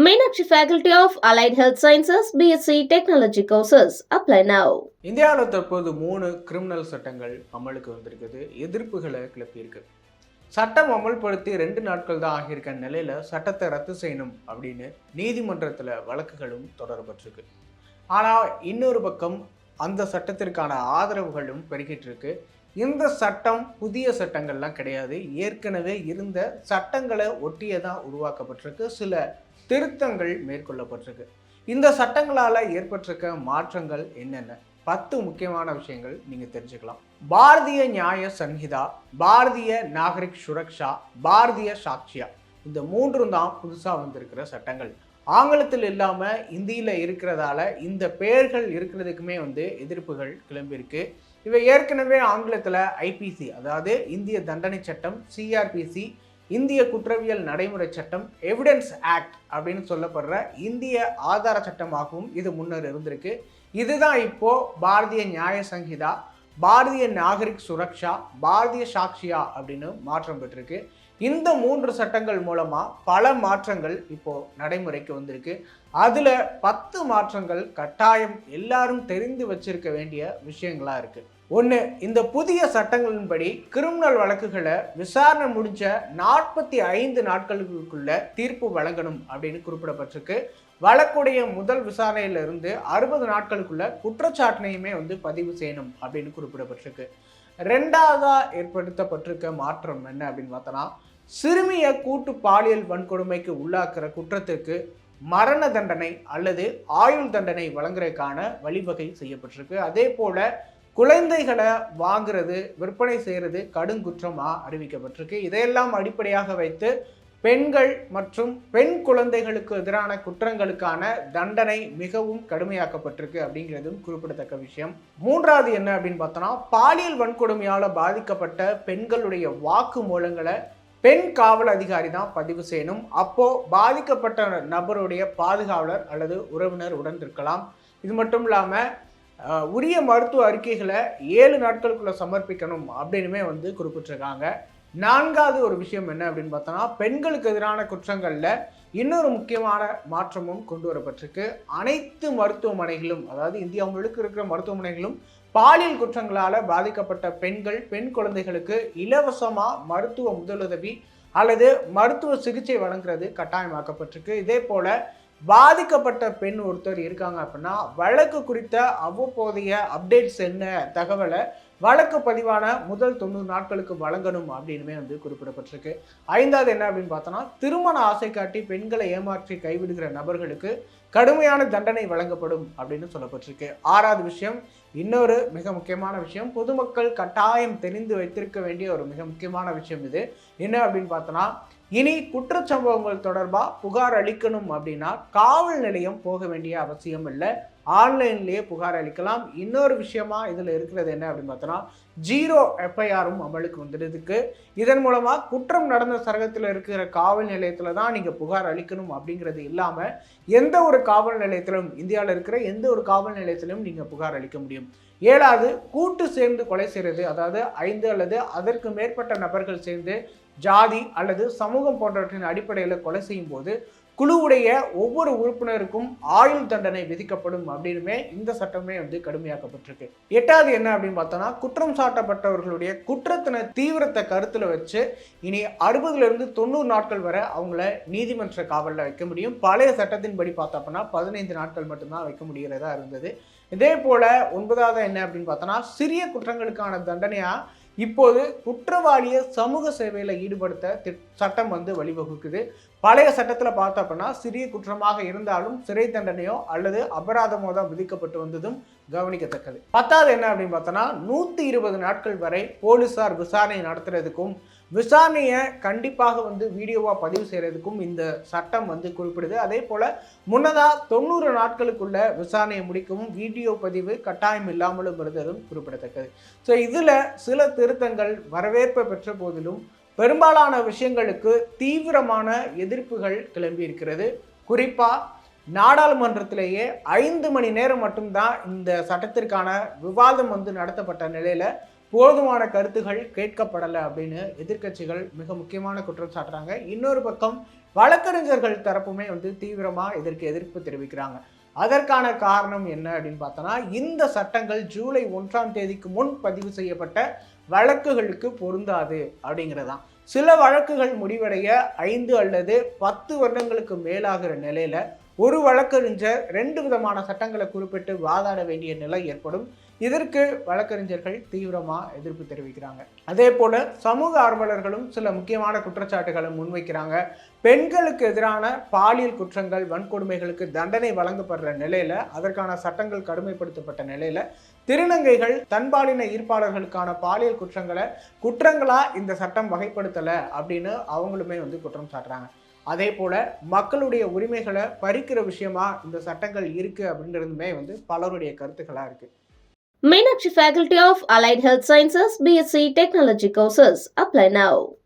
Meenakshi Faculty of Allied Health Sciences, BSc Technology courses. Apply now. இந்தியாவில் தற்போது 3 criminal சட்டங்கள் அமலுக்கு வந்திருக்குது. எதிர்ப்புகளை கிளப்பியிருக்கு. சட்டம் அமல்படுத்தி 2 நாட்கள் தான் ஆகியிருக்க நிலையில சட்டத்தை ரத்து செய்யணும் அப்படின்னு நீதிமன்றத்தில் வழக்குகளும் தொடரப்பட்டிருக்கு. ஆனால் இன்னொரு பக்கம் அந்த சட்டத்திற்கான ஆதரவுகளும் பெருகிட்டு இருக்கு. இந்த சட்டம் புதிய சட்டங்கள்லாம் கிடையாது. ஏற்கனவே இருந்த சட்டங்களை ஒட்டியே தான் உருவாக்கப்பட்டிருக்கு. சில திருத்தங்கள் மேற்கொள்ளப்பட்டிருக்கு. இந்த சட்டங்களால் ஏற்பட்டிருக்க மாற்றங்கள் என்னென்ன? 10 முக்கியமான விஷயங்கள் நீங்கள் தெரிஞ்சுக்கலாம். பாரதிய நியாய சன்ஹிதா, பாரதிய நாகரிக் சுரக்ஷா, பாரதிய சாட்சியா, இந்த 3 தான் புதுசாக வந்திருக்கிற சட்டங்கள். ஆங்கிலத்தில் இல்லாமல் இந்தியில் இருக்கிறதால இந்த பெயர்கள் இருக்கிறதுக்குமே எதிர்ப்புகள் கிளம்பியிருக்கு. இவை ஏற்கனவே ஆங்கிலத்தில் ஐபிசி, அதாவது இந்திய தண்டனை சட்டம், சிஆர்பிசி, இந்திய குற்றவியல் நடைமுறை சட்டம், எவிடன்ஸ் ஆக்ட் அப்படின்னு சொல்லப்படுற இந்திய ஆதார சட்டமாகவும் இது முன்னர் இருந்திருக்கு. இதுதான் இப்போ பாரதிய நியாய சங்கீதா, பாரதிய நாகரிக் சுரக்ஷா, பாரதிய சாட்சியா அப்படின்னு மாற்றம் பெற்றிருக்கு. இந்த 3 சட்டங்கள் மூலமா பல மாற்றங்கள் இப்போ நடைமுறைக்கு வந்திருக்கு. அதுல 10 மாற்றங்கள் கட்டாயம் எல்லாரும் தெரிந்து வச்சிருக்க வேண்டிய விஷயங்களா இருக்கு. ஒன்று, இந்த புதிய சட்டங்களின்படி கிரிமினல் வழக்குகளை விசாரணை முடிஞ்ச 45 நாட்களுக்குள்ள தீர்ப்பு வழங்கணும் அப்படின்னு குறிப்பிடப்பட்டிருக்கு. வழக்குடைய முதல் விசாரணையிலிருந்து 60 நாட்களுக்குள்ள குற்றச்சாட்டினையுமே பதிவு செய்யணும் அப்படின்னு குறிப்பிடப்பட்டிருக்கு. 2ஆவதா ஏற்படுத்தப்பட்டிருக்க மாற்றம் என்ன அப்படின்னு பார்த்தோன்னா, சிறுமியை கூட்டு பாலியல் வன்கொடுமைக்கு உள்ளாக்குற குற்றத்திற்கு மரண தண்டனை அல்லது ஆயுள் தண்டனை வழங்குறதுக்கான வழிவகை செய்யப்பட்டிருக்கு. அதே போல குழந்தைகளை வாங்குறது, விற்பனை செய்கிறது கடுங்குற்றமாக அறிவிக்கப்பட்டிருக்கு. இதையெல்லாம் அடிப்படையாக வைத்து பெண்கள் மற்றும் பெண் குழந்தைகளுக்கு எதிரான குற்றங்களுக்கான தண்டனை மிகவும் கடுமையாக்கப்பட்டிருக்கு அப்படிங்கிறதும் குறிப்பிடத்தக்க விஷயம். 3ஆவது என்ன அப்படின்னு பார்த்தோன்னா, பாலியல் வன்கொடுமையால் பாதிக்கப்பட்ட பெண்களுடைய வாக்கு மூலங்களை பெண் காவல் அதிகாரி தான் பதிவு செய்யணும். அப்போ பாதிக்கப்பட்ட நபருடைய பாதுகாவலர் அல்லது உறவினர் உடன் இருக்கலாம். இது மட்டும் இல்லாமல் உரிய மருத்துவ அறிக்கைகளை 7 நாட்களுக்குள்ள சமர்ப்பிக்கணும் அப்படின்னுமே குறிப்பிட்டிருக்காங்க. 4ஆவது ஒரு விஷயம் என்ன அப்படின்னு பார்த்தோன்னா, பெண்களுக்கு எதிரான குற்றங்களில் இன்னொரு முக்கியமான மாற்றமும் கொண்டு வரப்பட்டிருக்கு. அனைத்து மருத்துவமனைகளும், அதாவது இந்தியா முழுக்க இருக்கிற மருத்துவமனைகளும் பாலியல் குற்றங்களால் பாதிக்கப்பட்ட பெண்கள், பெண் குழந்தைகளுக்கு இலவசமாக மருத்துவ முதலுதவி அல்லது மருத்துவ சிகிச்சை வழங்குறது கட்டாயமாக்கப்பட்டிருக்கு. இதே போல் பாதிக்கப்பட்ட பெண் ஒருத்தர் இருக்காங்க அப்படின்னா வழக்கு குறித்த அவ்வப்போதைய அப்டேட்ஸ் என்ன தகவலை வழக்கு பதிவான முதல் 90 நாட்களுக்கு வழங்கணும் அப்படின்னுமே குறிப்பிடப்பட்டிருக்கு. 5ஆவது என்ன அப்படின்னு பார்த்தோன்னா, திருமண ஆசை காட்டி பெண்களை ஏமாற்றி கைவிடுகிற நபர்களுக்கு கடுமையான தண்டனை வழங்கப்படும் அப்படின்னு சொல்லப்பட்டிருக்கு. 6ஆவது விஷயம், இன்னொரு மிக முக்கியமான விஷயம், பொதுமக்கள் கட்டாயம் தெரிந்து வைத்திருக்க வேண்டிய ஒரு மிக முக்கியமான விஷயம் இது என்ன அப்படின்னு பார்த்தோன்னா, இனி குற்றச்சம்பவங்கள் தொடர்பாக புகார் அளிக்கணும் அப்படின்னா காவல் நிலையம் போக வேண்டிய அவசியம் இல்லை, ஆன்லைன்லேயே புகார் அளிக்கலாம். இன்னொரு விஷயமா இதில் இருக்கிறது என்ன அப்படின்னு பார்த்தோன்னா, 0 எஃப்ஐஆரும் அமலுக்கு வந்துடுறதுக்கு. இதன் மூலமாக குற்றம் நடந்த சரகத்தில் இருக்கிற காவல் நிலையத்தில் தான் நீங்கள் புகார் அளிக்கணும் அப்படிங்கிறது இல்லாமல் எந்த ஒரு காவல் நிலையத்திலும், இந்தியாவில் இருக்கிற எந்த ஒரு காவல் நிலையத்திலும் நீங்கள் புகார் அளிக்க முடியும். 7ஆவது, கூட்டு சேர்ந்து கொலை செய்கிறது, அதாவது 5 அல்லது அதற்கு மேற்பட்ட நபர்கள் சேர்ந்து ஜாதி அல்லது சமூகம் போன்றவற்றின் அடிப்படையில் கொலை செய்யும் போது குழுவுடைய ஒவ்வொரு உறுப்பினருக்கும் ஆயுள் தண்டனை விதிக்கப்படும் அப்படின்னுமே இந்த சட்டமே கடுமையாக்கப்பட்டிருக்கு. 8ஆவது என்ன அப்படின்னு பார்த்தோன்னா, குற்றம் சாட்டப்பட்டவர்களுடைய குற்றத்தின தீவிரத்தை கருத்தில் வச்சு இனி 60லிருந்து 90 நாட்கள் வரை அவங்கள நீதிமன்ற காவலில் வைக்க முடியும். பழைய சட்டத்தின்படி பார்த்தோம்னா 15 நாட்கள் மட்டும்தான் வைக்க முடிகிறதா இருந்தது. இதே போல 9ஆவது என்ன அப்படின்னு பார்த்தோன்னா, சிறிய குற்றங்களுக்கான தண்டனையா இப்போது குற்றவாளியை சமூக சேவையில் ஈடுபடுத்த சட்டம் வழிவகுக்குது. பழைய சட்டத்தில் பார்த்தோம் அப்படின்னா சிறிய குற்றமாக இருந்தாலும் சிறை தண்டனையோ அல்லது அபராதமோ தான் விதிக்கப்பட்டு வந்ததும் கவனிக்கத்தக்கது. 10ஆவது என்ன அப்படின்னு பார்த்தோன்னா, 120 நாட்கள் வரை போலீசார் விசாரணை நடத்துறதுக்கும் விசாரணையை கண்டிப்பாக வீடியோவாக பதிவு செய்கிறதுக்கும் இந்த சட்டம் குறிப்பிடுது. அதே போல் முன்னதாக 90 நாட்களுக்குள்ள விசாரணையை முடிக்கவும் வீடியோ பதிவு கட்டாயம் இல்லாமலும் இருந்ததும் குறிப்பிடத்தக்கது. ஸோ இதில் சில திருத்தங்கள் வரவேற்பை பெற்ற போதிலும் பெரும்பாலான விஷயங்களுக்கு தீவிரமான எதிர்ப்புகள் கிளம்பி இருக்கிறது. குறிப்பாக நாடாளுமன்றத்திலேயே 5 மணி நேரம் மட்டும்தான் இந்த சட்டத்திற்கான விவாதம் நடத்தப்பட்ட நிலையில் போதுமான கருத்துகள் கேட்கப்படலை அப்படின்னு எதிர்க்கட்சிகள் மிக முக்கியமான குற்றம் சாட்டுறாங்க. இன்னொரு பக்கம் வழக்கறிஞர்கள் தரப்புமே தீவிரமாக இதற்கு எதிர்ப்பு தெரிவிக்கிறாங்க. அதற்கான காரணம் என்ன அப்படின்னு பார்த்தோன்னா, இந்த சட்டங்கள் ஜூலை 1ஆம் தேதிக்கு முன் பதிவு செய்யப்பட்ட வழக்குகளுக்கு பொருந்தாது அப்படிங்கிறதான். சில வழக்குகள் முடிவடைய 5 அல்லது 10 வருடங்களுக்கு மேலாகிற நிலையில ஒரு வழக்கறிஞர் 2 விதமான சட்டங்களை குறிப்பிட்டு வாதாட வேண்டிய நிலை ஏற்படும். இதற்கு வழக்கறிஞர்கள் தீவிரமா எதிர்ப்பு தெரிவிக்கிறாங்க. அதே போல சமூக ஆர்வலர்களும் சில முக்கியமான குற்றச்சாட்டுகளை முன்வைக்கிறாங்க. பெண்களுக்கு எதிரான பாலியல் குற்றங்கள், வன்கொடுமைகளுக்கு தண்டனை வழங்கப்படுற நிலையில, அதற்கான சட்டங்கள் கடுமைப்படுத்தப்பட்ட நிலையில, திருநங்கைகள், தன்பாலின ஈர்ப்பாளர்களுக்கான பாலியல் குற்றங்களா இந்த சட்டம் வகைப்படுத்தல அப்படின்னு அவங்களுமே குற்றம் சாட்டுறாங்க. அதே போல மக்களுடைய உரிமைகளை பறிக்கிற விஷயமா இந்த சட்டங்கள் இருக்கு அப்படின்றதுமே பலருடைய கருத்துக்களா இருக்கு. Meenakshi Faculty of Allied Health Sciences, BSc Technology courses. Apply now.